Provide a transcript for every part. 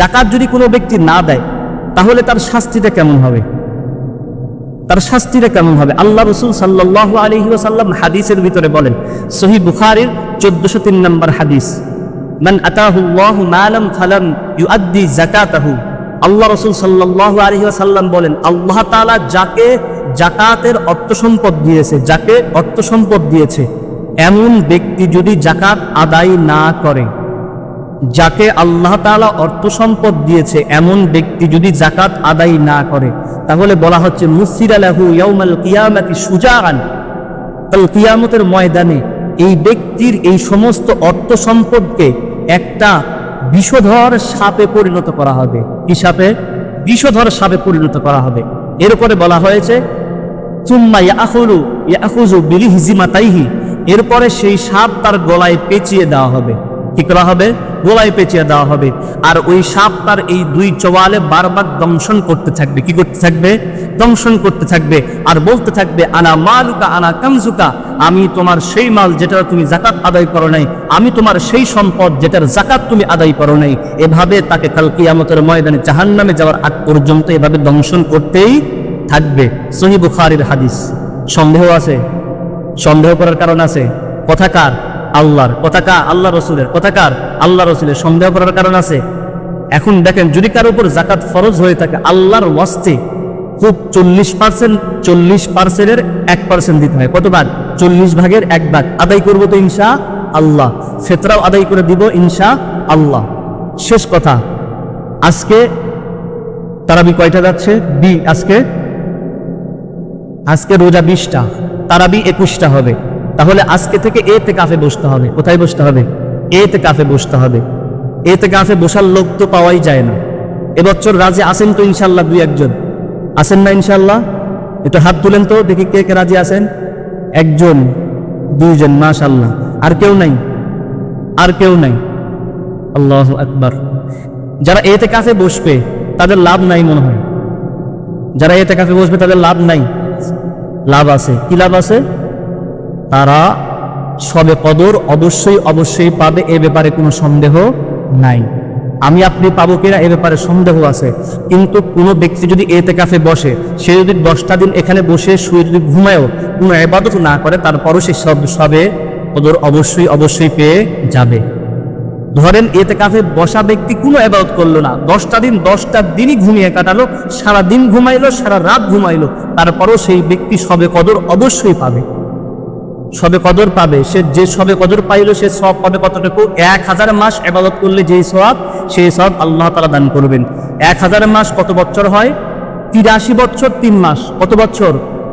জাকাত যদি কোনো ব্যক্তি না দেয় তাহলে তার শাস্তিটা কেমন হবে? তার শাস্তিটা কেমন হবে? আল্লাহ রাসূল সাল্লাল্লাহু আলাইহি ওয়াসাল্লাম হাদিসের ভিতরে বলেন, সহিহ বুখারীর 1403 নম্বর হাদিস, মান আতাহুল্লাহু মালাম ফালাম ইউআদ্দি যাকাতাহু। আল্লাহ রাসূল সাল্লাল্লাহু আলাইহি ওয়াসাল্লাম বলেন, আল্লাহ তাআলা যাকে যাকাতের অর্থ সম্পদ দিয়েছে, যাকে অর্থ সম্পদ দিয়েছে, এমন ব্যক্তি যদি যাকাত আদায় না করে, যাকে আল্লাহ তাআলা অর্থ সম্পদ দিয়েছে এমন ব্যক্তি যদি যাকাত আদায় না করে, তাহলে বলা হচ্ছে মুসিরা লাহু ইয়াউমাল কিয়ামাতি সুজাআন, কাল কিয়ামতের ময়দানে এই ব্যক্তির এই সমস্ত অর্থ সম্পদকে একটা বিষধর সাপে পরিণত করা হবে। কি সাপে? বিষধর সাপে পরিণত করা হবে। এরপরে বলা হয়েছে সুম্মা ইয়াখুযু বিলিহজিমাতাইহি, এরপরে সেই সাপ তার গলায় পেঁচিয়ে দেওয়া হবে। কি করা হবে? গলায় পেঁচিয়ে দেওয়া হবে। আর ওই সাপ তার এই দুই চোয়ালে বারবার দংশন করতে থাকবে। কি করতে থাকবে? দংশন করতে থাকবে আর বলতে থাকবে, আনা মালুকা আনা কামজুকা, আমি তোমার সেই মাল যেটার তুমি যাকাত আদায় করো নাই, আমি তোমার সেই সম্পদ যেটার যাকাত তুমি আদায় করো নাই। এভাবে তাকে কাল কিয়ামতের ময়দানে জাহান্নামে যাওয়ার আগ পর্যন্ত এভাবে দংশন করতেই থাকবে। সহিহ বুখারীর হাদিস। সন্দেহ আছে? সন্দেহ করার কারণ আছে? কথাকার আল্লাহর, কথাকার আল্লাহ রসুলের, কথাকার আল্লাহ রসুলের। সন্দেহ করার কারণ আছে? এখন দেখেন, যদি কারো উপর যাকাত ফরজ হয়ে থাকে, আল্লাহর ওয়াস্তে খুব 40%-এর 1% দিতে হয়। কত ভাগ? 40 ভাগের 1 ভাগ আদায় করবো তো ইনশা আল্লাহ। ফিতরাও আদায় করে দিব ইনশা আল্লাহ। শেষ কথা, আজকে তারাবি কয়টা যাচ্ছে? আজকে রোজা 20টা, তারাবি 21টা হবে। তাহলে আজকে থেকে এতেকাফে বসতে হবে। কোথায় বসতে হবে? এতেকাফে বসতে হবে। এতেকাফে বসার লোক তো পাওয়াই যায় না। এবছর রাজি আছেন তো ইনশাল্লাহ? 2-1 জন আছেন না ইনশাল্লাহ? একটু হাত তুলেন তো দেখি কে কে রাজি আছেন। 1 জন, 2 জন, মাশাআল্লাহ। আর কেউ নাই? আর কেউ নাই? আল্লাহু আকবার। যারা এতেকাফে বসবে তাদের লাভ নাই মনে হয়। যারা এতেকাফে বসবে তাদের লাভ নাই? লাভ আছে। কি লাভ আছে? তারা সবে কদর অবশ্যই পাবে, এ ব্যাপারে কোনো সন্দেহ নাই। আমি আপনি পাবো কিনা এ ব্যাপারে সন্দেহ আছে। কিন্তু কোনো ব্যক্তি যদি এতেকাফে বসে, সে যদি 10টা দিন এখানে বসে শুয়ে যদি ঘুমায়ও, কোনো ইবাদত না করে, তারপরও সে সবে কদর অবশ্যই পেয়ে যাবে। ধরেন এতেকাফে বসা ব্যক্তি কোনো ইবাদত করলো না, 10টা দিনই ঘুমিয়ে কাটালো, সারা দিন ঘুমাইলো, সারা রাত ঘুমাইলো, তারপরও সেই ব্যক্তি সবে কদর অবশ্যই পাবে। সবে কদর পাবে। সে যে সবে কদর পাইলো সে সব পাবে কতটুকু? 1000 মাস ইবাদত করলে যেই সওয়াব, সেই সওয়াব আল্লাহ তাআলা দান করবেন। 1000 মাস কত বছর হয়? 83 বছর 3 মাস। কত বছর?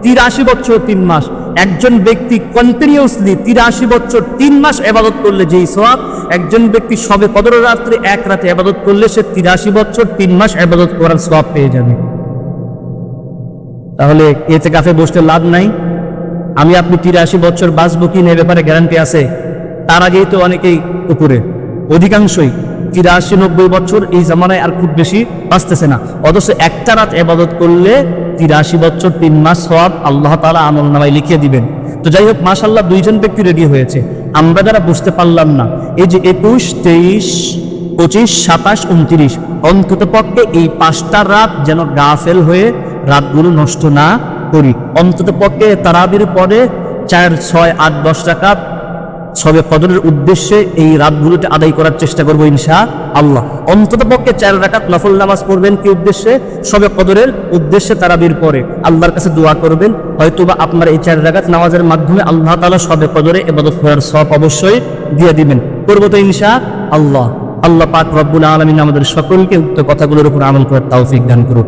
83 বছর 3 মাস। একজন ব্যক্তি কন্টিনিউয়াসলি 83 বছর 3 মাস ইবাদত করলে যেই সওয়াব, একজন ব্যক্তি সবে কদর রাত্রে 1 রাতে ইবাদত করলে সে 83 বছর 3 মাস ইবাদত করার সওয়াব পেয়ে যাবে। তাহলে ইতিকাফে বসতে লাভ নাই। আমি আপনি 83 বছর বাঁচবো কি না এ ব্যাপারে গ্যারান্টি আছে? তার আগেই তো অনেকেই উপরে, অধিকাংশই 83-90 বছর এই জামানায় আর খুব বেশি বাঁচতেছে না। অথচ একটা রাত ইবাদত করলে 83 বছর 3 মাস সওয়াব আল্লাহ তাআলা আমলনামায় লিখিয়ে দিবেন। তো যাই হোক, মাশাআল্লাহ 2 জন ব্যক্তি রেডি হয়েছে। আমরা যারা বুঝতে পারলাম না, এই যে 21, 23, 25, 27, 29, অন্তত পক্ষে এই 5টা রাত যেন গাফেল হয়ে রাতগুলো নষ্ট না করি। অন্তত পক্ষে তারাবির পরে 4, 6, 8, 10 রাকাত সবে কদরের উদ্দেশ্যে এই রাতগুলোতে আদায় করার চেষ্টা করবো ইনশাআল্লাহ। অন্তত পক্ষে 4 রাকাত নফল নামাজ পড়বেন। কি উদ্দেশ্যে? সবে কদরের উদ্দেশ্যে। তারাবির পরে আল্লাহর কাছে দোয়া করবেন, হয়তোবা আপনার এই 4 রাকাত নামাজের মাধ্যমে আল্লাহ তাআলা সবে কদরে ইবাদত করার সওয়াব অবশ্যই দিয়ে দিবেন। করবো তো ইনশাআল্লাহ। আল্লাহ পাক রব্বুল আলামিন আমাদের সকলকে উক্ত কথাগুলোর উপর আমল করার তৌফিক দান করুন।